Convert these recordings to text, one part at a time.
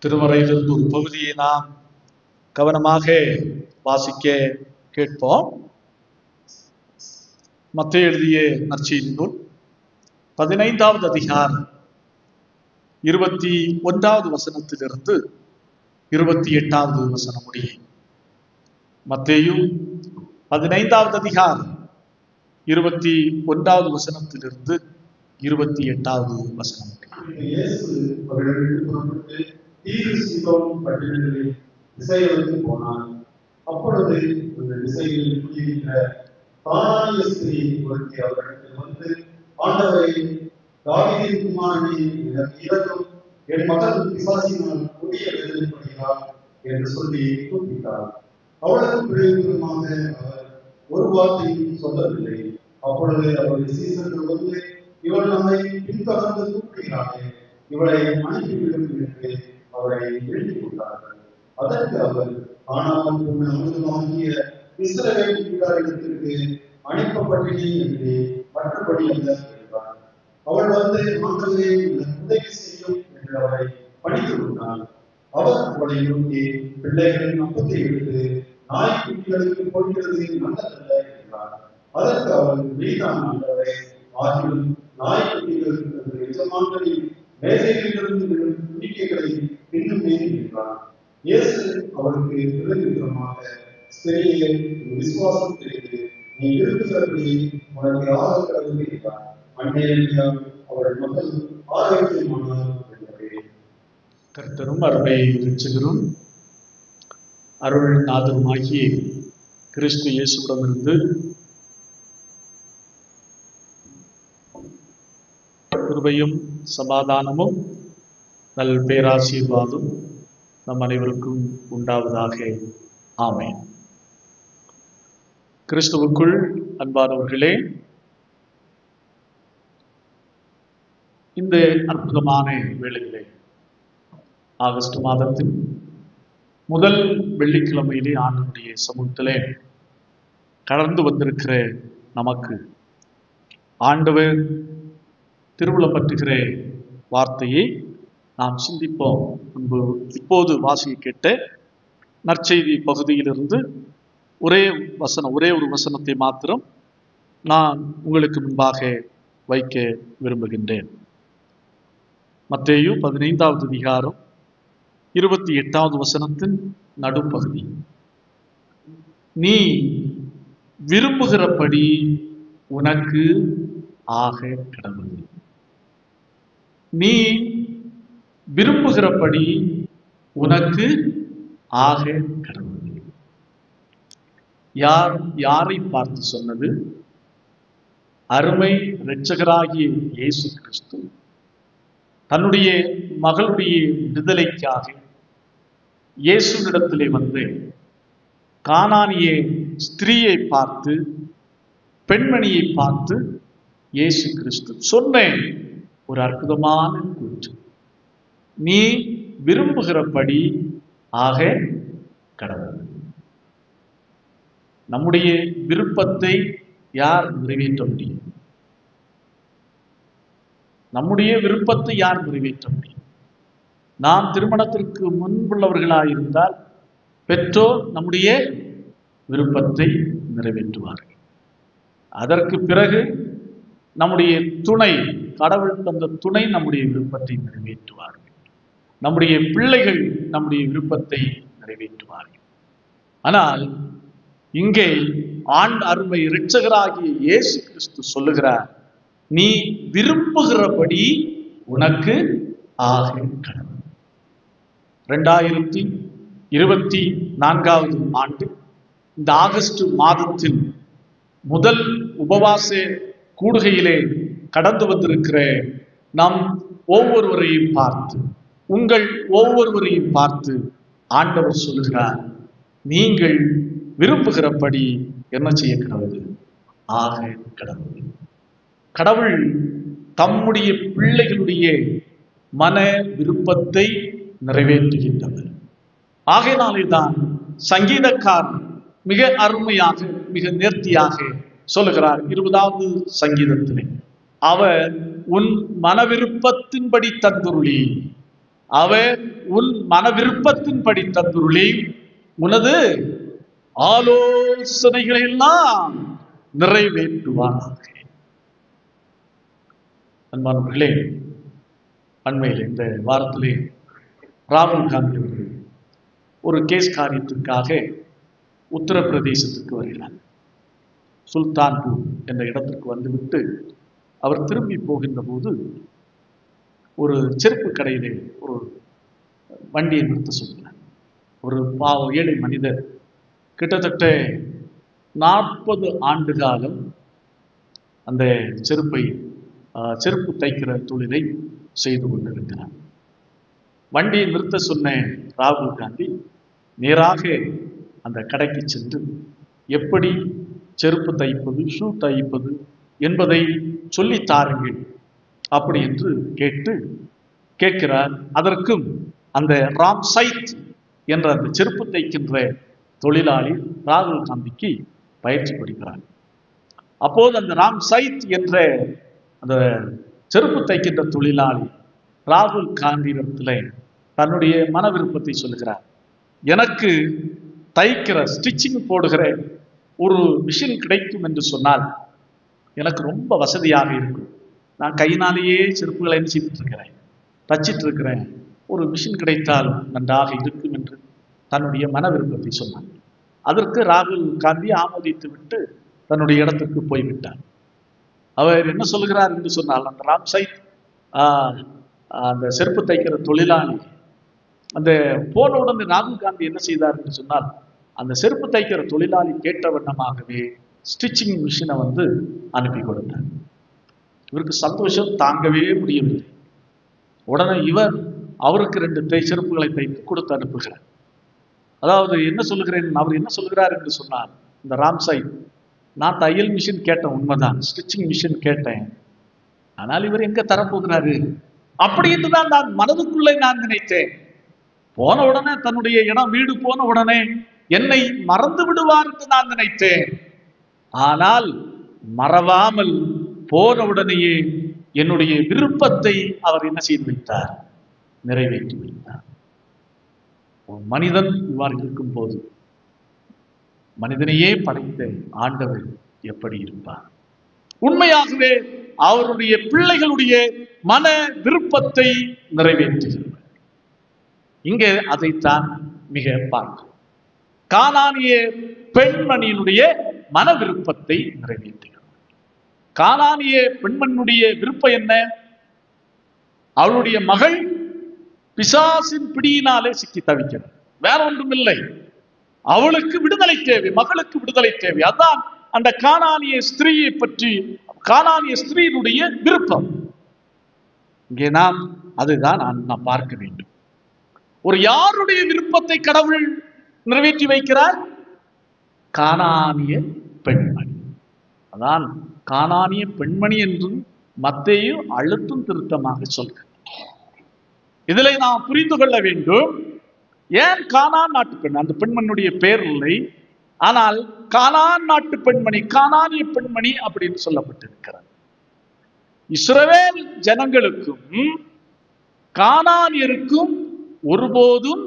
திருமறையிலிருந்து ஒரு பகுதியை நாம் கவனமாக வாசிக்க கேட்போம். மத்தேயு எழுதிய நற்செய்தி நூல் 15வது அதிகாரம் 21வது வசனத்திலிருந்து 28வது வசனம் முடிய. மத்தேயு 15வது அதிகாரம் 21வது வசனத்திலிருந்து 28வது வசனம் போனான். அப்பொழுது அந்த திசையில் குடியிருந்த கானானிய ஸ்திரீ ஒருத்தி அவரிடத்தில் வந்து, ஆண்டவரே, தாவீதின் குமாரனே, எனக்கு இரங்கும், என் மகள் பிசாசினால் கொடிய வேதனைப்படுகிறாள் என்று சொல்லி கூப்பிட்டார். அவளுக்கு பிரயோஜனமாக அவர் ஒரு வார்த்தையும் சொல்லவில்லை. அப்பொழுது அவருடைய சீசர்கள் வந்து, இவள் நம்மை பின்தொடர்ந்து கூப்பிடுகிறாளே, இவளை அனுப்பிவிடும் என்று அவரை வேண்டிக் கொண்டார்கள். அதற்கு அவர், காணாமல் போன அமுதமாகிய இஸ்ரவேல் வீட்டாரிடத்திற்கு அனுப்பப்பட்டேன் என்று மற்றபடி அல்ல என்றார். அவள் வந்து, ஆண்டவரே, உதவி செய்யும் என்று அவரை பணித்து கொண்டார். அவர் அவளை நோக்கி, பிள்ளைகளின் அப்பத்தை எடுத்து நாய்க்குட்டிகளுக்கு போடுகிறது நல்லதல்ல என்றார். அதற்கு அவள், நீதான் ஆண்டவரே, ஆகிலும் நாய்க்குட்டிகள் எஜமான்களின் மேசைகளிலிருந்து விழும் துணிக்கைகளை இன்னுமே என்றார். இயேசு அவருக்கு விரோதமாக, ஸ்திரீயே, விசுவாசம் தெரிந்து நீ விரும்புகிறபடி உனக்கு ஆதரவு என்றார். அந்நேரம் அவள் மகள் ஆரோக்கியமானார் என்றது. கர்த்தரும் அருளை இரட்சகரும் அருள் நாதருமாகிய கிறிஸ்து இயேசுவிடமிருந்து கிருபையும் சமாதானமும் நல் பேராசீர்வாதம் நம் அனைவருக்கும் உண்டாவதாக. ஆமென். கிறிஸ்துவுக்குள் அன்பானவர்களே, இந்த அற்புதமான வேளையிலே ஆகஸ்ட் மாதத்தின் முதல் வெள்ளிக்கிழமையிலே ஆண்டவருடைய சமூகத்திலே கடந்து வந்திருக்கிற நமக்கு ஆண்டவர் திருவுளம் பற்றுகிற வார்த்தையை நாம் சிந்திப்போம். முன்பு இப்போது வாசிக்க கேட்ட நற்செய்தி பகுதியிலிருந்து ஒரே ஒரு வசனத்தை மாத்திரம் நான் உங்களுக்கு முன்பாக வைக்க விரும்புகின்றேன். மத்தேயு 15வது அதிகாரம் 28வது வசனத்தின் நடுப்பகுதி. நீ விரும்புகிறபடி உனக்கு ஆக கடவுள். நீ விரும்புகிறபடி உனக்கு ஆக கடவுள். யாரை பார்த்து சொன்னது? அருமை இரட்சகராகிய இயேசு கிறிஸ்து தன்னுடைய மகளுடைய விடுதலைக்காக இயேசுவிடத்திலே வந்து கானானிய ஸ்திரீயை பார்த்து, பெண்மணியை பார்த்து இயேசு கிறிஸ்து சொன்ன ஒரு அற்புதமான கூற்று, நீ விரும்புகிறபடி ஆக கடவுள். நம்முடைய விருப்பத்தை யார் நிறைவேற்ற முடியும்? நம்முடைய விருப்பத்தை யார் நிறைவேற்ற முடியும்? நாம் திருமணத்திற்கு முன்புள்ளவர்களாயிருந்தால் பெற்றோர் நம்முடைய விருப்பத்தை நிறைவேற்றுவார்கள். அதற்கு பிறகு நம்முடைய துணை, கடவுள் தந்த துணை நம்முடைய விருப்பத்தை நிறைவேற்றுவார்கள். நம்முடைய பிள்ளைகள் நம்முடைய விருப்பத்தை நிறைவேற்றுவார்கள். ஆனால் இங்கே அருமை இரட்சகராகிய இயேசு கிறிஸ்து சொல்லுகிறார், நீ விரும்புகிறபடி உனக்கு ஆக கடவுள். 2024வது ஆண்டு இந்த ஆகஸ்ட் மாதத்தின் முதல் உபவாச கூடுகையிலே கடந்து வந்திருக்கிற நம் ஒவ்வொருவரையும் பார்த்து, உங்கள் ஒவ்வொருவரையும் பார்த்து ஆண்டவர் சொல்லுகிறார், நீங்கள் விரும்புகிறபடி என்ன செய்ய கடவுள்? ஆக கடவுள். கடவுள் தம்முடைய பிள்ளைகளுடைய மன விருப்பத்தை நிறைவேற்றுகின்றவர். ஆகையினாலே தான் சங்கீதக்காரன் மிக அருமையாக, மிக நேர்த்தியாக சொல்லுகிறார் 20வது சங்கீதத்திலே, அவர் உன் மன விருப்பத்தின்படி தந்துருளி. அவர் உன் மன விருப்பத்தின்படி தந்துருளி உனது ஆலோசனைகளை எல்லாம் நிறைவேற்றுவானாக. அன்பானவர்களே, அண்மையில் இந்த வாரத்திலே ராகுல் காந்தி அவர்கள் ஒரு கேஸ் காரியத்திற்காக உத்தரப்பிரதேசத்துக்கு வருகிறார். சுல்தான்பூர் என்ற இடத்திற்கு வந்துவிட்டு அவர் திரும்பி போகின்ற போது ஒரு செருப்பு கடையிலே ஒரு வண்டியை நிறுத்த சொல்கிறார். ஒரு ஏழை மனிதர் கிட்டத்தட்ட 40 ஆண்டு காலம் அந்த செருப்பு தைக்கிற தொழிலை செய்து கொண்டிருக்கிறார். வண்டியை நிறுத்த சொன்ன ராகுல் காந்தி நேராக அந்த கடைக்கு சென்று எப்படி செருப்பு தைப்பது, ஷூ தைப்பது என்பதை சொல்லி தாருங்கள் அப்படி என்று கேட்கிறார். அதற்கும் அந்த ராம் சைத் என்ற அந்த செருப்பு தைக்கின்ற தொழிலாளி ராகுல் காந்திக்கு பயிற்சி கொடுக்கிறார். அப்போது அந்த ராம் சைத் என்ற அந்த செருப்பு தைக்கின்ற தொழிலாளி ராகுல் காந்தியிடத்தில் தன்னுடைய மன விருப்பத்தை சொல்லுகிறார். எனக்கு தைக்கிற ஸ்டிச்சிங் போடுகிற ஒரு மிஷின் கிடைக்கும் என்று சொன்னால் எனக்கு ரொம்ப வசதியாக இருக்கும். நான் கையினாலேயே செருப்புகளை செய்துட்டு இருக்கிறேன், தச்சிட்டு இருக்கிறேன். ஒரு மிஷின் கிடைத்தால் நன்றாக இருக்கும் என்று தன்னுடைய மன விருப்பத்தை சொன்னார். அதற்கு ராகுல் காந்தி ஆமோதித்து விட்டு தன்னுடைய இடத்துக்கு போய்விட்டார். அவர் என்ன சொல்கிறார் என்று சொன்னால், அந்த ராம் சைத் அந்த செருப்பு தைக்கிற தொழிலாளி அந்த போன உடனே ராகுல் காந்தி என்ன செய்தார் என்று சொன்னால், அந்த செருப்பு தைக்கிற தொழிலாளி கேட்ட வண்ணமாகவே ஸ்டிச்சிங் மிஷினை அனுப்பி கொடுத்தார். இவருக்கு சந்தோஷம் தாங்கவே முடியவில்லை. உடனே இவர் அவருக்கு 2 செருப்புகளை தைத்து கொடுத்து அனுப்புகிறார். அதாவது அவர் என்ன சொல்கிறார் என்று சொன்னார், இந்த ராம் சைத், நான் தையல் மிஷின் கேட்டேன், உண்மைதான், ஸ்டிச்சிங் மிஷின் கேட்டேன், ஆனால் இவர் எங்க தரப்போகிறாரு அப்படி என்றுதான் நான் மனதுக்குள்ளே நான் நினைத்தேன். போன உடனே தன்னுடைய வீடு போன உடனே என்னை மறந்து விடுவார் என்று நான் நினைத்தேன். ஆனால் மறவாமல் போன உடனேயே என்னுடைய விருப்பத்தை அவர் என்ன செய்து வைத்தார், நிறைவேற்றி வைத்தார். மனிதன் இவ்வாறு இருக்கும் போது மனிதனையே படைத்த ஆண்டவர் எப்படி இருப்பார்? உண்மையாகவே அவருடைய பிள்ளைகளுடைய மன விருப்பத்தை நிறைவேற்றுகிறார். இங்கே அதைத்தான் மிக பார்க்கும். கானானிய பெண்மணியினுடைய மன விருப்பத்தை நிறைவேற்றுகிறார். கானானிய பெண்மணியுடைய விருப்பம் என்ன? அவளுடைய மகள் பிசாசின் பிடியினாலே சிக்கி தவிக்கிறார். வேற ஒன்றும் இல்லை, அவளுக்கு விடுதலை தேவை, மகளுக்கு விடுதலை தேவை. அதான் அந்த கானானிய ஸ்திரீயை பற்றி, கானானிய ஸ்திரீனுடைய விருப்பம். இங்கே நாம் அதுதான் நாம் பார்க்க வேண்டும். ஒரு யாருடைய விருப்பத்தை கடவுள் நிறைவேற்றி வைக்கிறார்? கானானிய பெண்மணி. அதான் கானானிய பெண்மணி என்று மத்தேயு அழுத்தம் திருத்தமாக சொல்கிறார். இதில் நாம் புரிந்து கொள்ள வேண்டும், ஏன் கானான் நாட்டு பெண், அந்த பெண்மணியுடைய பேர் இல்லை, ஆனால் கானான் நாட்டு பெண்மணி, கானானிய பெண்மணி அப்படின்னு சொல்லப்பட்டிருக்கிறது. இஸ்ரவேல் ஜனங்களுக்கும் கானானியருக்கும் ஒருபோதும்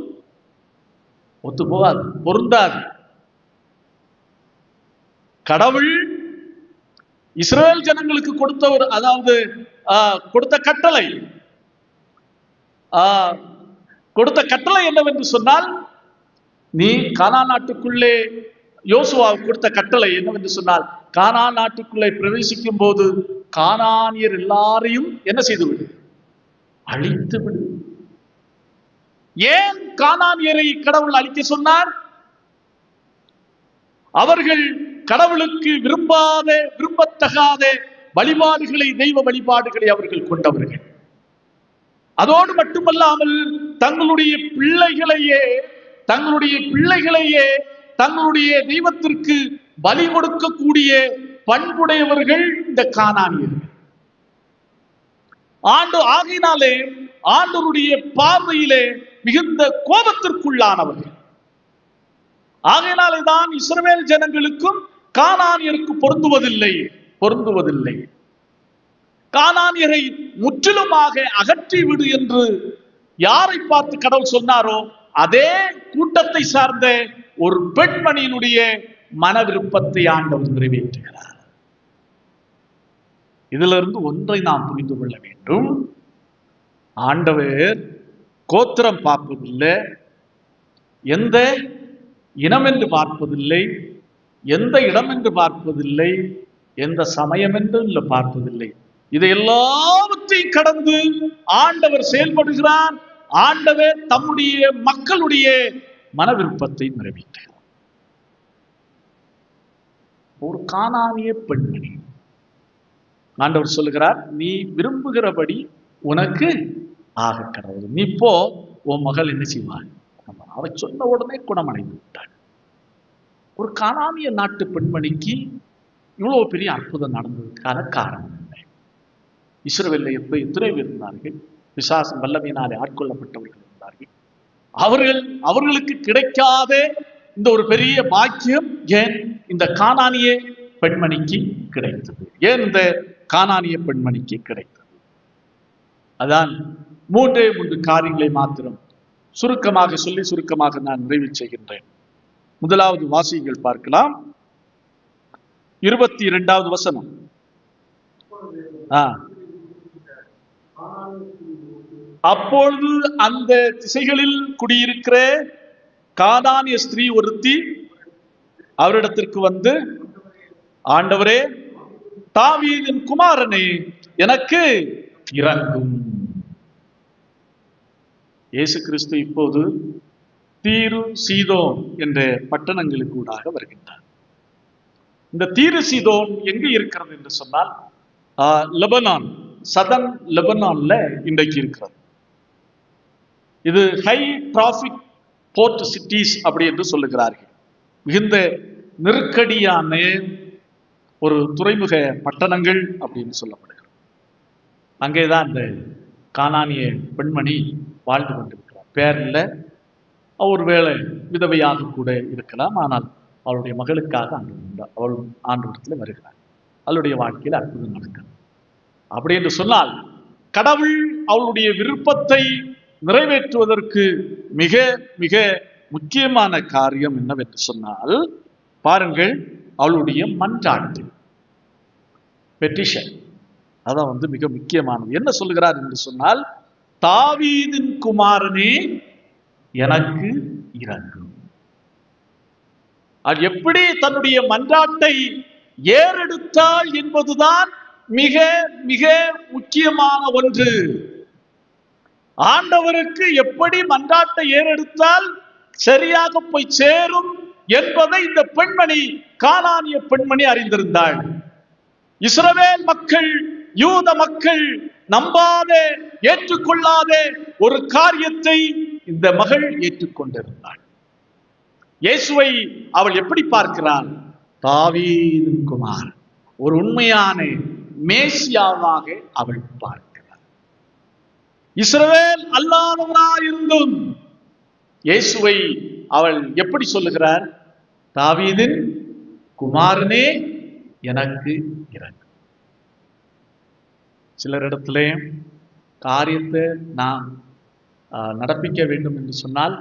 ஒத்து போகாது, பொருந்தாது. கடவுள் இஸ்ரவேல் ஜனங்களுக்கு கொடுத்த கட்டளை என்னவென்று சொன்னால், நீ கானான் நாட்டுக்குள்ளே, யோசுவாவுக்கு கொடுத்த கட்டளை என்னவென்று சொன்னால், கானான் நாட்டுக்குள்ளே பிரவேசிக்கும் போது கானானியர் எல்லாரையும் என்ன செய்து விடு, அழித்து விடு. ஏன் கானானியரை கடவுள் அழிக்க சொன்னார்? அவர்கள் கடவுளுக்கு விரும்பத்தகாத வழிபாடுகளை, தெய்வ வழிபாடுகளை அவர்கள் கொண்டவர்கள். அதோடு மட்டுமல்லாமல் தங்களுடைய பிள்ளைகளையே தங்களுடைய தெய்வத்திற்கு பலி கொடுக்கக்கூடிய பண்புடையவர்கள் இந்த கானானியர்கள். ஆகையினாலே ஆண்டவருடைய பார்வையிலே மிகுந்த கோபத்திற்குள்ளானவர்கள். ஆகையினாலே தான் இஸ்ரவேல் ஜனங்களுக்கும் கானானியருக்கு பொருந்துவதில்லை. கானானியரை முற்றிலுமாக அகற்றி விடு என்று யாரை பார்த்து கடவுள் சொன்னாரோ அதே கூட்டத்தை சார்ந்த ஒரு பெண்மணியினுடைய மன விருப்பத்தை ஆண்டவர் நிறைவேற்றுகிறார். இதிலிருந்து ஒன்றை நாம் புரிந்து கொள்ள வேண்டும். ஆண்டவர் கோத்திரம் பார்ப்பதில்லை, எந்த இனம் என்று பார்ப்பதில்லை, எந்த இடம் என்று பார்ப்பதில்லை, எந்த சமயம் என்று பார்ப்பதில்லை. இதை எல்லாவற்றையும் கடந்து ஆண்டவர் செயல்படுகிறார். ஆண்டவர் தம்முடைய மக்களுடைய மன விருப்பத்தை நிறைவேற்றுகிறார். ஒரு கானானிய பெண்மணி, ஆண்டவர் சொல்லுகிறார், நீ விரும்புகிறபடி உனக்கு ஆக கடவுள், நீ போ, உன் மகள் என்ன செய்வாள்? அவ சொன்ன உடனே குணமடைந்து விட்டாள். ஒரு கானானிய நாட்டு பெண்மணிக்கு இவ்வளவு பெரிய அற்புதம் நடந்ததுக்கான காரணம் என்ன? இஸ்ரவேலில் எத்தனை பேர் இருந்தார்கள்? பிசாசு வல்லமையினாலே ஆட்கொள்ளப்பட்டவர்கள் இருந்தார்கள். அவர்களுக்கு கிடைக்காத இந்த ஒரு பெரிய பாக்கியம் ஏன் இந்த கானானிய பெண்மணிக்கு கிடைத்தது? ஏன் இந்த கானானிய பெண்மணிக்கு கிடைத்தது? அதான் 3 காரியங்களை மாத்திரம் சுருக்கமாக சொல்லி சுருக்கமாக நான் நிறைவு செய்கின்றேன். முதலாவது வாசிகள் பார்க்கலாம். 22வது வசனம். அப்பொழுது அந்த திசைகளில் குடியிருக்கிற கானானிய ஸ்திரீ ஒருத்தி அவரிடத்திற்கு வந்து, ஆண்டவரே, தாவீதின் குமாரனே, எனக்கு இரங்கும். இயேசு கிறிஸ்து இப்போது தீரு சீதோன் என்ற பட்டணங்களுக்கு ஊடாக வருகின்றார். இந்த தீரு சீதோன் எங்கே இருக்கிறது என்று சொன்னால், லெபனான், சதன் லெபனான்ல இன்றைக்கு இருக்கிறது. இது ஹை டிராபிக் போர்ட் சிட்டிஸ் அப்படி என்று சொல்லுகிறார்கள். மிகுந்த நெருக்கடியான ஒரு துறைமுக பட்டணங்கள் அப்படின்னு சொல்லப்படுகிறது. அங்கேதான் இந்த கானானிய பெண்மணி வாழ்ந்து கொண்டிருக்கிறார். பேர் இல்லை, ஒருவேளை விதவையாக கூட இருக்கலாம். ஆனால் அவளுடைய மகளுக்காக அவள் ஆண்டவரத்தில் வருகிறார். அவளுடைய வாழ்க்கையில் அற்புதம் நடக்கிறது. அப்படி என்று சொன்னால், கடவுள் அவளுடைய விருப்பத்தை நிறைவேற்றுவதற்கு மிக மிக முக்கியமான காரியம் என்னவென்று சொன்னால், பாருங்கள், அவளுடைய மன்றாட்டு, பெட்டிஷன், அதான் மிக முக்கியமானது. என்ன சொல்லுகிறார் என்று சொன்னால், தாவீதின் குமாரனே, எனக்கு இரங்கும். அது எப்படி தன்னுடைய மன்றாட்டை ஏறெடுத்தாள் என்பதுதான் மிக மிக முக்கியமான ஒன்று. ஆண்டவருக்கு எப்படி மன்றாட்டை ஏறெடுத்தால் சரியாக போய் சேரும் என்பதை இந்த பெண்மணி, கானானிய பெண்மணி அறிந்திருந்தாள். இஸ்ரவேல் மக்கள், யூத மக்கள் நம்பாத, ஏற்றுக்கொள்ளாத ஒரு காரியத்தை இந்த மகள் ஏற்றுக்கொண்டிருந்தாள். இயேசுவை அவள் எப்படி பார்க்கிறாள்? தாவீதின் குமார், ஒரு உண்மையான மேசியாவாக அவள் பார்க்கிறாள். இஸ்ரவேல் அல்லாதவராயிருந்தும் இயேசுவை அவள் எப்படி சொல்லுகிறார்? தாவீதின் குமாரனே, எனக்கு இரங்கும். சிலரிடத்திலே காரியத்தை நாம் நடப்பிக்க வேண்டும் என்று சொன்னால்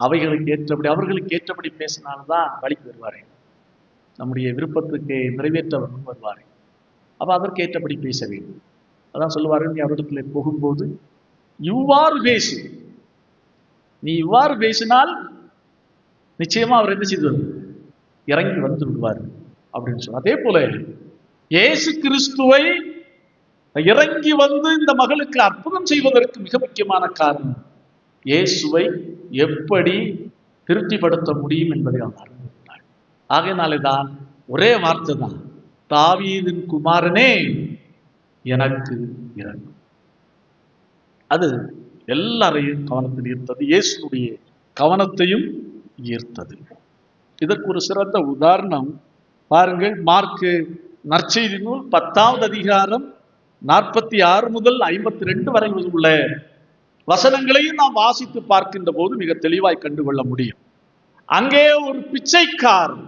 அவர்களுக்கு ஏற்றபடி பேசினால்தான் வழிக்கு வருவார்கள். நம்முடைய விருப்பத்துக்கு நிறைவேற்ற வருவார்கள். அப்ப அதற்கு ஏற்றபடி பேச வேண்டும். அதான் சொல்லுவார்கள், நீ அவரிடத்துல போகும்போது இவ்வாறு பேசு, நீ இவ்வாறு பேசினால் நிச்சயமா அவர் என்ன செய்வார்? இறங்கி வந்து விடுவார் அப்படின்னு சொல்ல. அதே போல இயேசு கிறிஸ்துவை இறங்கி வந்து இந்த மகளுக்கு அற்புதம் செய்வதற்கு மிக முக்கியமான காரணம், இயேசுவை எப்படி திருப்திப்படுத்த முடியும் என்பதை அவர் அறிந்திருந்தார். ஆகையினாலே தான் ஒரே வார்த்தை தான், தாவீதின் குமாரனே, எனக்கு இரங்கும். அது எல்லாரையும் கவனத்தில் ஈர்த்தது, இயேசுடைய கவனத்தையும் ஈர்த்தது. இதற்கு ஒரு சிறந்த உதாரணம் பாருங்கள், மார்க்கு நற்செய்தி நூல் 10வது அதிகாரம் 46 முதல் 52 வரை உள்ள வசனங்களையும் நாம் வாசித்து பார்க்கின்ற போது மிக தெளிவாய் கண்டுகொள்ள முடியும். அங்கே ஒரு பிச்சைக்காரன்,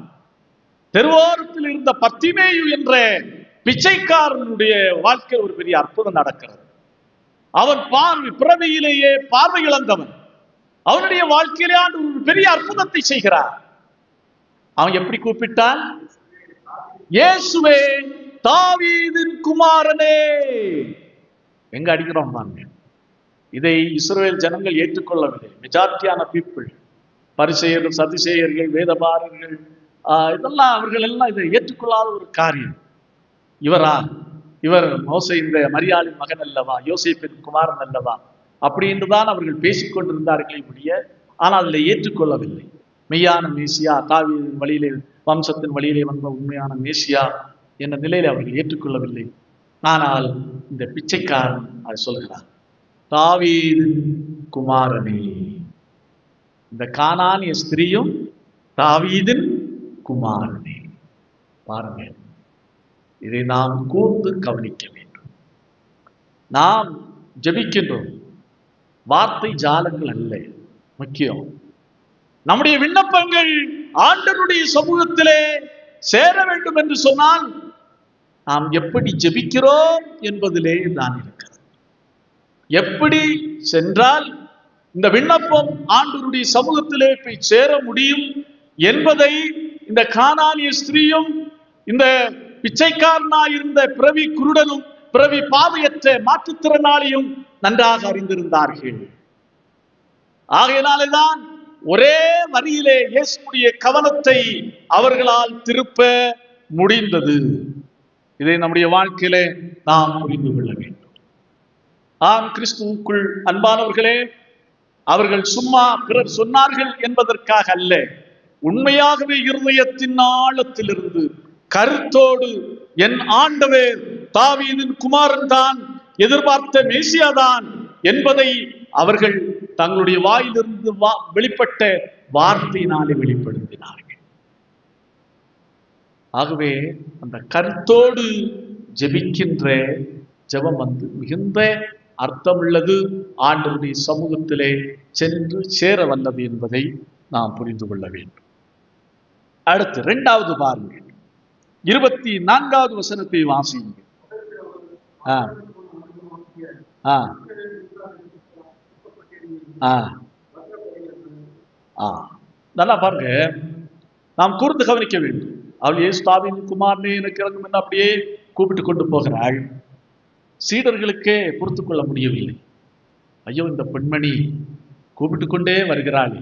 தெருவோரத்தில் இருந்த பத்திமேயு என்ற பிச்சைக்காரனுடைய வாழ்க்கையில் ஒரு பெரிய அற்புதம் நடக்கிறது. அவன் பிறவியிலேயே பார்வை இழந்தவன். அவனுடைய வாழ்க்கையிலே ஒரு பெரிய அற்புதத்தை செய்கிறார். அவன் எப்படி கூப்பிட்டான்? இயேசுவே, தாவீதின் குமாரனே. எங்க அடிக்கிறோம் பாருங்க. இதை இஸ்ரவேல் ஜனங்கள் ஏற்றுக்கொள்ளவில்லை. மெஜாரிட்டியான பீப்புள், பரிசேயர்கள், சதுசேயர்கள், வேதபாரர்கள், இதெல்லாம் அவர்கள் எல்லாம் இதை ஏற்றுக்கொள்ளாத ஒரு காரியம். இவர் மோசே இந்த மரியாளின் மகன் அல்லவா, யோசேப்பின் குமாரன் அல்லவா, அப்படி என்றுதான் அவர்கள் பேசிக்கொண்டிருந்தார்களே ஒழிய, ஆனால் அதில் ஏற்றுக்கொள்ளவில்லை. மெய்யான மேசியா, தாவீதின் வழியிலே, வம்சத்தின் வழியிலே வந்த உண்மையான மேசியா என்ற நிலையில அவர்கள் ஏற்றுக்கொள்ளவில்லை. ஆனால் இந்த பிச்சைக்காரன் அதை சொல்கிறார், தாவீதின் குமாரனே. இந்த கானானிய ஸ்திரீயும் தாவீதின் குமாரனே. பாருங்க, இதை நாம் கூர்ந்து கவனிக்க வேண்டும். நாம் ஜெபிக்கின்றோம், வார்த்தை ஜாலங்கள் அல்ல முக்கியம். நம்முடைய விண்ணப்பங்கள் ஆண்டவருடைய சமூகத்திலே சேர வேண்டும் என்று சொன்னால் நாம் எப்படி ஜெபிக்கிறோம் என்பதிலே தான் இருக்கிறது. எப்படி சென்றால் இந்த விண்ணப்பம் ஆண்டவருடைய சமூகத்திலே போய் சேர முடியும் என்பதை இந்த கானானிய ஸ்திரீயும் இந்த பிச்சைக்காரனாயிருந்த பிறவி குருடனும் பிறவி பாவையற்ற மாற்றுத்திறனாளியும் நன்றாக அறிந்திருந்தார்கள். ஆகையினால்தான் ஒரே வரியிலே இயேசுடைய கவனத்தை அவர்களால் திருப்ப முடிந்தது. இதை நம்முடைய வாழ்க்கையிலே நாம் புரிந்து கொள்ள வேண்டும். ஆம், கிறிஸ்துவுக்குள் அன்பானவர்களே, அவர்கள் சும்மா பிறர் சொன்னார்கள் என்பதற்காக அல்ல, உண்மையாகவே இருதயத்தின் ஆழத்திலிருந்து கருத்தோடு என் ஆண்டவர் தாவீதின் குமாரன் தான், எதிர்பார்த்த மேசியாதான் என்பதை அவர்கள் தங்களுடைய வாயிலிருந்து வெளிப்பட்ட வார்த்தையினாலே வெளிப்படுத்தினார்கள். ஆகவே அந்த கருத்தோடு ஜெபிக்கின்ற ஜெபம் மிகுந்த அர்த்தமுள்ளது, ஆண்டவருடைய சமூகத்திலே சென்று சேர வல்லது என்பதை நாம் புரிந்து கொள்ள வேண்டும். அடுத்து 2வது பாருங்கள், 24வது வசனத்தை வாசியுங்கள். நல்லா பாருங்க, நாம் கூர்ந்து கவனிக்க வேண்டும். அவள் இயேசு தாவீதின் குமாரனே எனக்கு இறங்கும் என்று அப்படியே கூப்பிட்டு கொண்டு போகிறாள். சீடர்களுக்கே பொறுத்து கொள்ள முடியவில்லை. ஐயோ, இந்த பெண்மணி கூப்பிட்டு கொண்டே வருகிறாள்.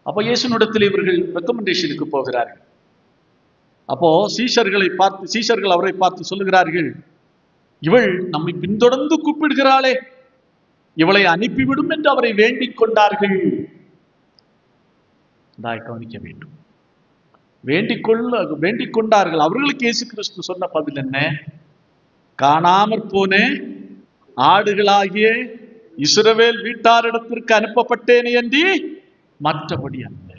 அப்போ இயேசுனிடத்தில் இவர்கள் ரெக்கமெண்டேஷனுக்கு போகிறார்கள். அப்போ சீஷர்கள் அவரை பார்த்து சொல்லுகிறார்கள், இவள் நம்மை பின்தொடர்ந்து கூப்பிடுகிறாளே, இவளை அனுப்பிவிடும் என்று அவரை வேண்டிக் கொண்டார்கள். கவனிக்க வேண்டும். வேண்டிக் கொண்டார்கள். அவர்களுக்கு இயேசு கிறிஸ்து சொன்ன பதில் என்ன? காணாமற் போன ஆடுகளாகிய இஸ்ரவேல் வீட்டாரிடத்திற்கு அனுப்பப்பட்டேனே என்று மற்றபடி அல்ல.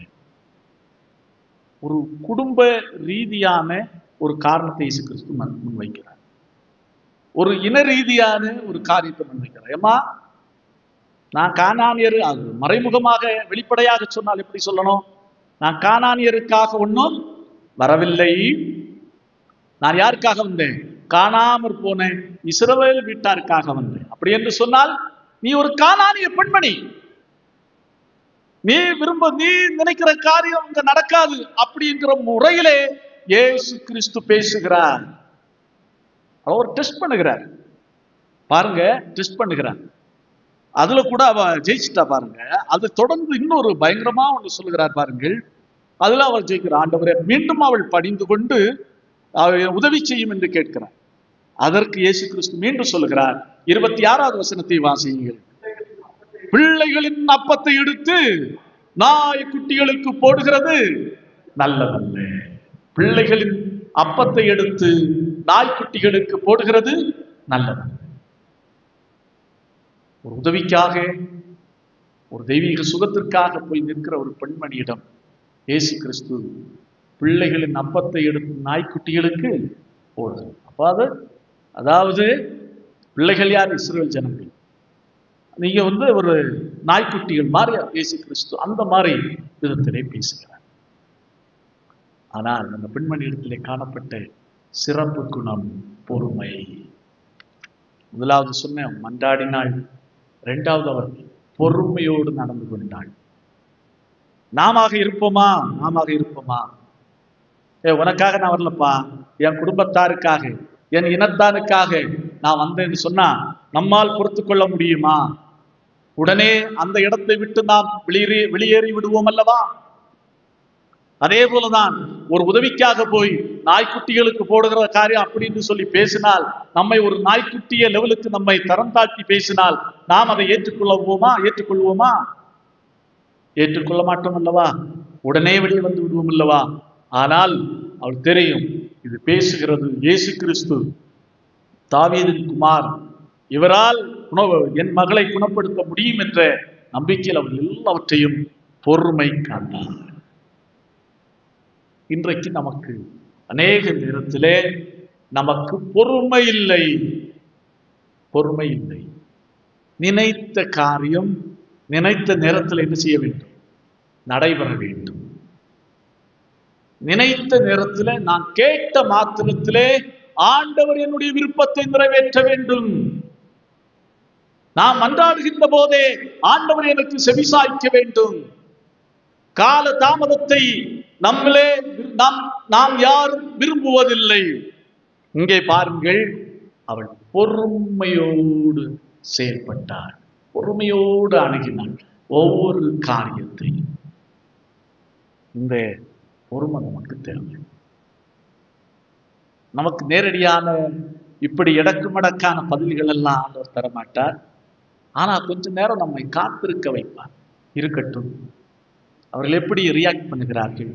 ஒரு குடும்ப ரீதியான ஒரு காரணத்தை இயேசு கிறிஸ்து முன்வைக்கிறார். ஒரு இன ரீதியான ஒரு காரியத்தை முன்வைக்கிறார். ஏமா, நான் கானானியர், அது மறைமுகமாக வெளிப்படையாக சொன்னால் எப்படி சொல்லணும்? நான் கானானியருக்காக ஒன்றும் வரவில்லை, நான் யாருக்காக வந்தேன்? காணாமற் போன இஸ்ரவேல் வீட்டாருக்காக வந்தேன். அப்படி என்று சொன்னால் நீ ஒரு கானானிய பெண்மணி, நீ நினைக்கிற காரியம் இங்க நடக்காது அப்படிங்கிற முறையிலே இயேசு கிறிஸ்து பேசுகிறார். அவர் டெஸ்ட் பண்ணுகிறார். பாருங்க, டெஸ்ட் பண்ணுகிறார். அதுல கூட அவ ஜெயிச்சுட்டா பாருங்க. அது தொடர்ந்து இன்னொரு பயங்கரமா ஒன்று சொல்லுகிறார் பாருங்கள். அதுல அவள் ஜெயிக்கிறார். ஆண்டவரே, மீண்டும் அவள் பணிந்து கொண்டு உதவி செய்யும் என்று கேட்கிறார். அதற்கு இயேசு கிறிஸ்து மீண்டும் சொல்லுகிறார். 26வது வசனத்தை வாசியுங்கள். பிள்ளைகளின் அப்பத்தை எடுத்து நாய்க்குட்டிகளுக்கு போடுகிறது நல்லதல்ல. பிள்ளைகளின் அப்பத்தை எடுத்து நாய்க்குட்டிகளுக்கு போடுகிறது நல்லதல்ல. ஒரு உதவிக்காக, ஒரு தெய்வீக சுகத்திற்காக போய் நிற்கிற ஒரு பெண்மணியிடம் இயேசு கிறிஸ்து பிள்ளைகளின் அப்பத்தை எடுத்து நாய்க்குட்டிகளுக்கு போடுகிறது. அப்போ அதாவது பிள்ளைகள் யார்? இஸ்ரவேல் ஜனங்கள். நீங்க ஒரு நாய்க்குட்டிகள் மாதிரி இயேசு கிறிஸ்து அந்த மாதிரி விதத்திலே பேசுகிறார். ஆனால் அந்த பெண்மணி இடத்திலே காணப்பட்ட சிறப்பு குணம் பொறுமை. முதலாவது சொன்ன மன்றாடினாள், இரண்டாவது அவர் பொறுமையோடு நடந்து கொண்டாள். நாம இருப்போமா? உனக்காக நான் வரலப்பா, என் குடும்பத்தாருக்காக, என் இனத்தாருக்காக நான் வந்தேன்னு சொன்னா நம்மால் பொறுத்து கொள்ள முடியுமா? உடனே அந்த இடத்தை விட்டு நாம் வெளியேறி விடுவோம் அல்லவா? அதே போலதான் ஒரு உதவிக்காக போய் நாய்க்குட்டிகளுக்கு போடுகிற காரியம் அப்படின்னு சொல்லி பேசினால், நம்மை ஒரு நாய்க்குட்டிய லெவலுக்கு நம்மை தரம் தாழ்த்தி பேசினால் நாம் அதை ஏற்றுக்கொள்வோமா? ஏற்றுக்கொள்ள மாட்டோம் அல்லவா? உடனே வெளியே வந்து விடுவோம் அல்லவா? ஆனால் அவள் தெரியும், இது பேசுகிறது இயேசு கிறிஸ்து, தாவீதின் குமார், இவரால் என் மகளை குணப்படுத்த முடியும் என்ற நம்பிக்கையில் அவள் எல்லாவற்றையும் பொறுமை காத்தார். இன்றைக்கு நமக்கு அநேக நேரத்திலே நமக்கு பொறுமை இல்லை. நினைத்த காரியம் நினைத்த நேரத்தில் என்ன செய்ய வேண்டும்? நடைபெற வேண்டும். நினைத்த நேரத்தில் நான் கேட்ட மாத்திரத்திலே ஆண்டவர் என்னுடைய விருப்பத்தை நிறைவேற்ற வேண்டும். நாம் மன்றாடுகின்ற போதே ஆண்டவர் எனக்கு செவிசாய்க்க வேண்டும். கால தாமதத்தை நாம் யாரும் விரும்புவதில்லை. இங்கே பாருங்கள், அவள் பொறுமையோடு செயல்பட்டாள், பொறுமையோடு அணுகினாள் ஒவ்வொரு காரியத்தையும். இந்த பொறுமை நமக்கு தேவை. நமக்கு நேரடியான இப்படி இடக்குமடக்கான பதில்கள் எல்லாம் ஆண்டவர் தரமாட்டார். ஆனா கொஞ்ச நேரம் நம்மை காத்திருக்க வைப்பார். இருக்கட்டும், அவர்கள் எப்படி ரியாக்ட் பண்ணுகிறார்கள்,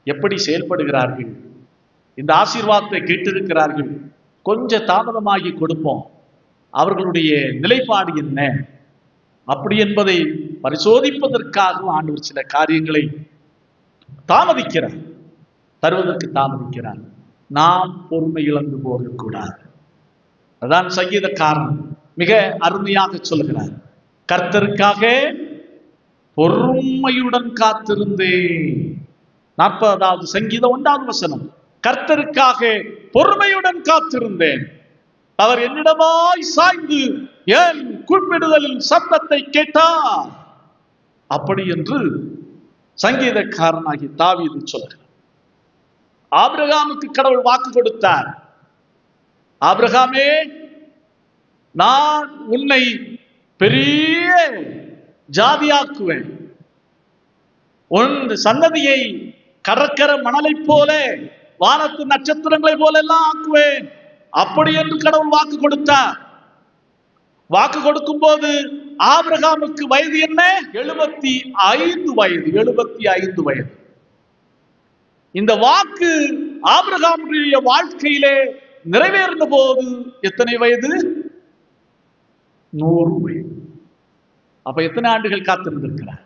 எப்படி செயல்படுகிறார்கள், இந்த ஆசீர்வாதத்தை கேட்டிருக்கிறார்கள், கொஞ்சம் தாமதமாகி கொடுப்போம், அவர்களுடைய நிலைப்பாடு என்ன அப்படி என்பதை பரிசோதிப்பதற்காக ஆண்டவர் சில காரியங்களை தருவதற்கு தாமதிக்கிறார். நாம் பொறுமை இழந்து போகக்கூடாது. அதான் சங்கீதக்காரன் மிக அருமையாக சொல்கிறார், கர்த்தருக்காக பொறுமையுடன் காத்திருந்தேன். 40வது சங்கீதம் 1வது வசனம். கர்த்தருக்காக பொறுமையுடன் காத்திருந்தேன், அவர் என்னிடமாய் சாய்ந்து என் கூப்பிடுதலின் சத்தத்தை கேட்டார். அப்படி என்று சங்கீதக்காரனாகி தாவீது சொல்கிறார். ஆபிரகாமுக்கு கடவுள் வாக்கு கொடுத்தார், ஆபிரகாமே, நான் உன்னை பெரிய ஜாதியாக்குவேன், உன் சன்னதியை கடற்கரை மணலை போல வானத்து நட்சத்திரங்களை போல எல்லாம் ஆக்குவேன். அப்படி என்று கடவுள் வாக்கு கொடுத்தார். வாக்கு கொடுக்கும் போது ஆபிரகாமுக்கு வயது என்ன? 75 வயது. இந்த வாக்கு ஆபிரகாமுடைய வாழ்க்கையிலே நிறைவேறின போது எத்தனை வயது? 100 வயது. அப்ப எத்தனை ஆண்டுகள் காத்திருந்திருக்கிறார்?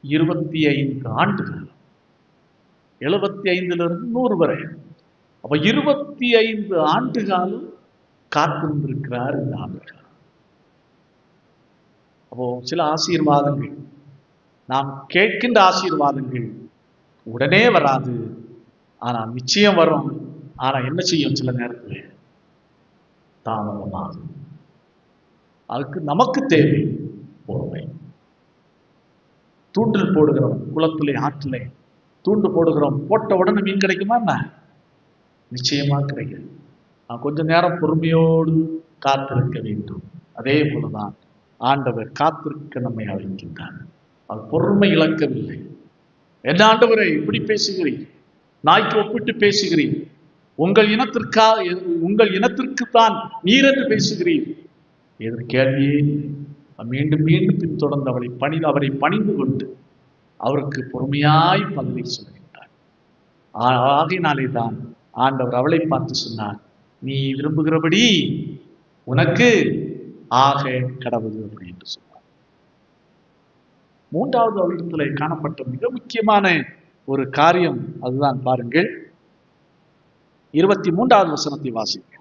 25 ஆண்டுகள். 75 100 வரை. அப்ப 25 ஆண்டு காலம் காத்திருந்திருக்கிறார் இந்த ஆபிரகாம். அப்போ சில ஆசீர்வாதங்கள், நாம் கேட்கின்ற ஆசீர்வாதங்கள் உடனே வராது, ஆனா நிச்சயம் வரும். ஆனா என்ன செய்யும்? சில நேரத்தில் தாமதமாகும். அதுக்கு நமக்கு தேவை பொறுமை. தூண்டில் போடுகிறோம், குளத்திலே ஆற்றிலே தூண்டு போடுகிறோம், போட்ட உடனே மீன் கிடைக்குமா என்ன? நிச்சயமா கிடைக்கும். நான் கொஞ்ச நேரம் பொறுமையோடு காத்திருக்க வேண்டும். அதே போலதான் ஆண்டவர் காத்திருக்க நம்மை அழைக்கின்றார். அது பொறுமை இழக்கவில்லை. என்ன ஆண்டவரை இப்படி பேசுகிறீர், நாய்க்கு ஒப்பிட்டு பேசுகிறீர், உங்கள் இனத்திற்குத்தான் நீர் என்று பேசுகிறீர். எதிர் கேள்வியே மீண்டும் மீண்டும் பின்தொடர்ந்து அவரை பணிந்து கொண்டு அவருக்கு பொறுமையாய் பதிலை சொல்கின்றார். ஆகையினாலே தான் ஆண்டவர் அவளை பார்த்து சொன்னார், நீ விரும்புகிறபடி உனக்கு ஆக கடவுள் அப்படின்னு சொன்னார். 3வது அவளிடத்துல காணப்பட்ட மிக முக்கியமான ஒரு காரியம் அதுதான். பாருங்கள், 23வது வசனத்தை வாசிக்க.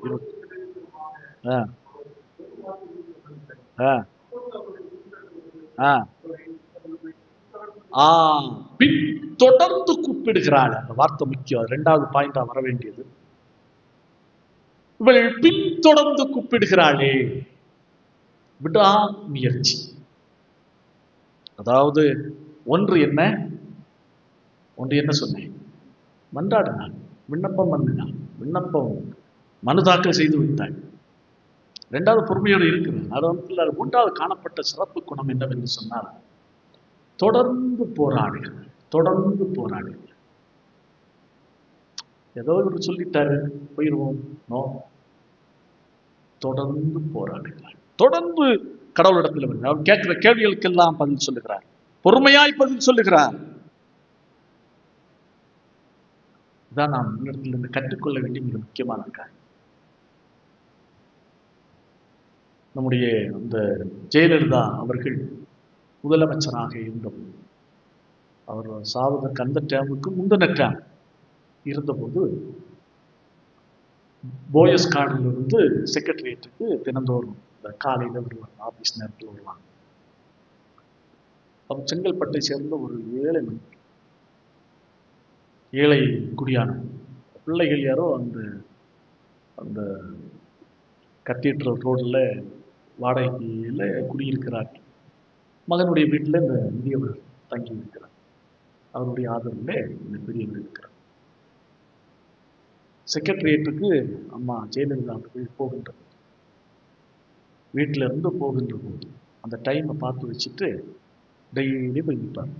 தொடர்ந்து கூப்பிடுகிறாள். அந்த வார்த்தை முக்கியம். 2வது பாயிண்டா வர வேண்டியது. இவள் பின்தொடர்ந்து கூப்பிடுகிறாளே, விடா முயற்சி. அதாவது ஒன்று என்ன சொன்னேன், மன்றாடினாள், விண்ணப்பம் பண்ணினாள், விண்ணப்பம் மனு தாக்கல் செய்து விட்டாள். இரண்டாவது பொறுமையோடு இருக்கிறார். அது மூன்றாவது காணப்பட்ட சிறப்பு குணம் என்னவென்று சொன்னால், தொடர்ந்து போராடுகிறார். தொடர்ந்து போராடுகிறார். ஏதோ இவர் சொல்லிட்டாரு போயிடுவோம், நோ, தொடர்ந்து போராடுகிறார். தொடர்ந்து கடவுளிடத்தில் வருகிறார். அவர் கேட்கிற கேள்விகளுக்கெல்லாம் பதில் சொல்லுகிறார், பொறுமையாய் பதில் சொல்லுகிறார். இதான் நாம் முன்னிடத்திலிருந்து கற்றுக்கொள்ள வேண்டிய மிக முக்கியமான காரியம். நம்முடைய அந்த ஜெயலலிதா அவர்கள் முதலமைச்சராக இருந்தபோது, அவர் சாவதற்கு அந்த டேமுக்கு முந்தின டேம் இருந்தபோது, போயஸ் கார்டில் இருந்து செக்ரட்டரியேட்டுக்கு தினந்தோறும் இந்த காலையில் வருவாங்க, ஆபீஸ் நேரத்தில் வருவாங்க. அவர் செங்கல்பட்டை சேர்ந்த ஒரு ஏழை குடியான பிள்ளைகள் யாரோ அந்த கத்தீட்ரல் ரோடில் வாடகையில் குடியிருக்கிறார்கள். மகனுடைய வீட்டில் இந்த முதியவர் தங்கி இருக்கிறார். அவருடைய ஆதரவில் இந்த பெரியவர் இருக்கிறார். செக்ரட்டரியேட்டுக்கு அம்மா ஜெயலலிதா அவர்கள் போகின்ற போது, வீட்டில இருந்து போகின்ற போது அந்த டைமை பார்த்து வச்சுட்டு டெய்லி போய் நிற்பார்.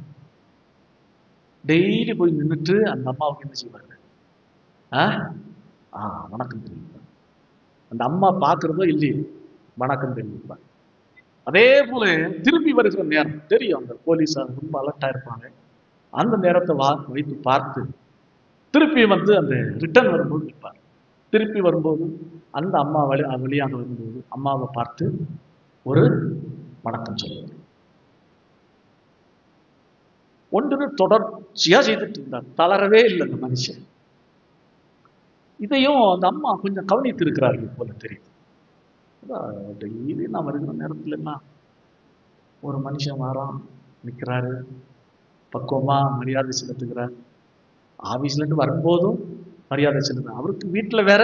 டெய்லி போய் நின்றுட்டு அந்த அம்மாவுக்கு என்ன செய்வாங்க, வணக்கம் தெரிவிப்பார். அந்த அம்மா பார்க்கறதோ இல்லையே, வணக்கம் தெரிவிப்பார். அதே போல திரும்பி வருகிற நேரம் தெரியும், அந்த போலீஸார் ரொம்ப அலர்ட்டா இருப்பாங்க. அந்த நேரத்தை வைத்து பார்த்து திருப்பி வந்து அந்த ரிட்டர்ன் வரும்போது நிற்பார். திருப்பி வரும்போது அந்த அம்மா வழியாக வரும்போது அம்மாவை பார்த்து ஒரு வணக்கம் சொல்லுவார். ஒன்று தொடர்ச்சியா செய்துட்டு இருந்தார், தளரவே இல்லை அந்த மனுஷன். இதையும் அந்த அம்மா கொஞ்சம் கவனித்து இருக்கிறார்கள் போல தெரியுது. டெய்லி நான் வருகிற நேரத்துல எல்லாம் ஒரு மனுஷன் வாரான், நிற்கிறாரு, பக்குவமா மரியாதை செலுத்துகிறார். ஆபீஸ்ல இருந்து வரும்போதும் மரியாதை செலுத்துறார். அவருக்கு வீட்டுல வேற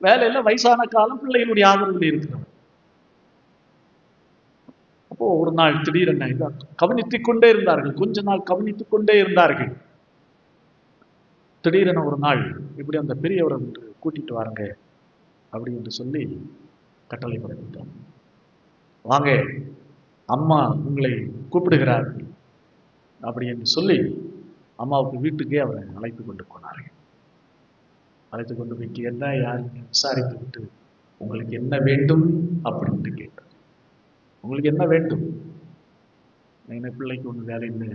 வேலையில வயசான காலம், பிள்ளைகளுடைய ஆதரவில் இருக்கிறார். அப்போ ஒரு நாள் திடீரென கவனித்துக் கொண்டே இருந்தார்கள், கொஞ்ச நாள் கவனித்துக் கொண்டே இருந்தார்கள். திடீரென ஒரு நாள் இப்படி அந்த பெரியவரை கூட்டிட்டு வாருங்க அப்படி என்று சொல்லி கட்டளை பிறப்பித்தார். வாங்க, அம்மா உங்களை கூப்பிடுகிறார்கள் அப்படி என்று சொல்லி அம்மாவுக்கு வீட்டுக்கே அவரை அழைத்து கொண்டு போனார்கள். அழைத்து கொண்டு போயிட்டு என்ன யாருன்னு விசாரித்து விட்டு, உங்களுக்கு என்ன வேண்டும் அப்படின்ட்டு கேட்டார். உங்களுக்கு என்ன வேண்டும்? என் பிள்ளைக்கு ஒன்று வேலை இல்லை,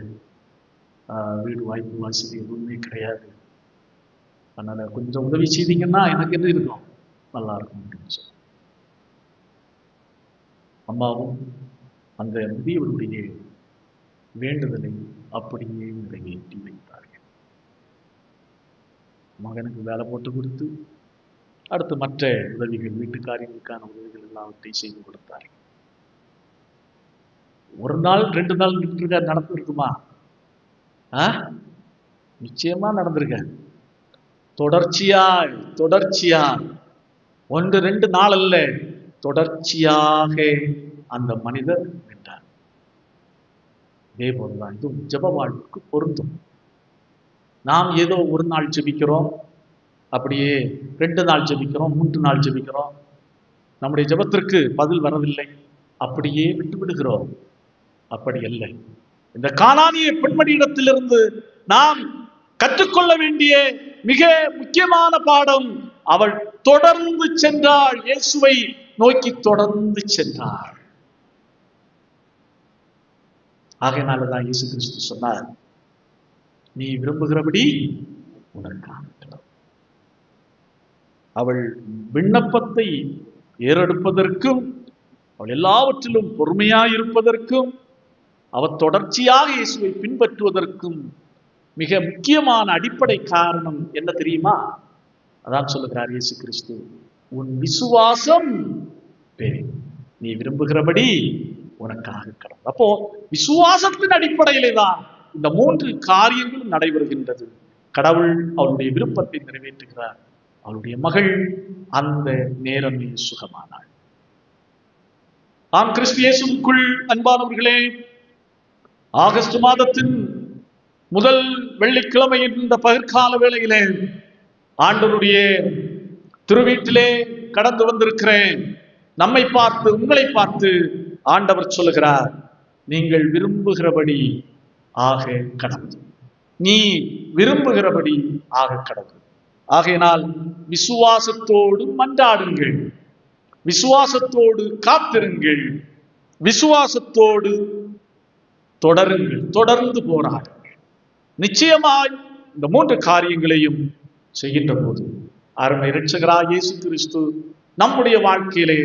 வீடு வாய்ப்பு வசதி எதுவுமே கிடையாது, அதனால கொஞ்சம் உதவி செய்தீங்கன்னா எனக்கு என்ன இருக்கும், நல்லா இருக்கும் அப்படின்னு சொல்லி அம்மாவும் அந்த முதியவருடைய வேண்டுதலை அப்படியே நிறைவேற்றி வைத்தார்கள். மகனுக்கு வேலை போட்டு கொடுத்து அடுத்து மற்ற உதவிகள், வீட்டுக்காரியங்களுக்கான உதவிகள் எல்லாவற்றையும் செய்து கொடுத்தார்கள். ஒரு நாள் 2 நாள் நடந்திருக்குமா? நிச்சயமா நடந்திருக்க. தொடர்ச்சியா 1-2 நாள் அல்ல, தொடர்ச்சியாக அந்த மனிதர் நின்றார். இதே போலதான் இதுவும் ஜெப வாழ்வுக்கு பொருந்தும். நாம் ஏதோ ஒரு நாள் ஜெபிக்கிறோம், அப்படியே 2 நாள் ஜெபிக்கிறோம், 3 நாள் ஜெபிக்கிறோம், நம்முடைய ஜெபத்திற்கு பதில் வரவில்லை, அப்படியே விட்டு விடுகிறோம். அப்படி அல்ல. இந்த கானானிய பெண்மணியிடத்திலிருந்து நாம் கற்றுக்கொள்ள வேண்டிய மிக முக்கியமான பாடம், அவள் தொடர்ந்து சென்றாள், இயேசுவை நோக்கி தொடர்ந்து சென்றாள். ஆகையினாலதான் இயேசு கிறிஸ்து சொன்னார், நீ விரும்புகிறபடி உனக்காக. அவள் விண்ணப்பத்தை ஏறெடுப்பதற்கும், அவள் எல்லாவற்றிலும் பொறுமையாயிருப்பதற்கும், அவள் தொடர்ச்சியாக இயேசுவை பின்பற்றுவதற்கும் மிக முக்கியமான அடிப்படை காரணம் என்ன தெரியுமா? அதான் சொல்லுகிறார் இயேசு கிறிஸ்து, உன் விசுவாசம் பெரிது, நீ விரும்புகிறபடி உனக்காக கடவுள். அப்போ விசுவாசத்தின் அடிப்படையிலே தான் இந்த 3 காரியங்களும் நடைபெறுகின்றது. கடவுள் அவருடைய விருப்பத்தை நிறைவேற்றுகிறார், அவளுடைய மகள் அந்த நேரமே சுகமானாள். ஆம், கிறிஸ்து இயேசுவுக்குள் அன்பானவர்களே, ஆகஸ்ட் மாதத்தின் முதல் வெள்ளிக்கிழமையின் இந்த பகற்கால வேளையிலே ஆண்டவருடைய திருவீட்டிலே கடந்து வந்திருக்கிறேன். நம்மை பார்த்து, உங்களை பார்த்து ஆண்டவர் சொல்லுகிறார், நீங்கள் விரும்புகிறபடி ஆக கடவுள். நீ விரும்புகிறபடி ஆக கடவுள். ஆகையினால் விசுவாசத்தோடு மன்றாடுங்கள், விசுவாசத்தோடு காத்திருங்கள், விசுவாசத்தோடு தொடருங்கள், தொடர்ந்து போராடுங்கள். நிச்சயமாய் இந்த 3 காரியங்களையும் செய்கின்ற போது அருமை இரட்சகராய் இயேசு கிறிஸ்து நம்முடைய வாழ்க்கையிலே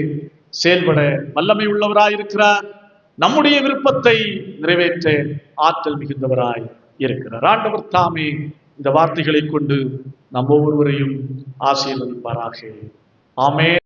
செயல்பட வல்லமை உள்ளவராயிருக்கிறார். நம்முடைய விருப்பத்தை நிறைவேற்ற ஆற்றல் மிகுந்தவராய் இருக்கிறார். ஆண்டவர் தாமே இந்த வார்த்தைகளை கொண்டு நம் ஒவ்வொருவரையும் ஆசீர்வதிப்பாராக. ஆமென்.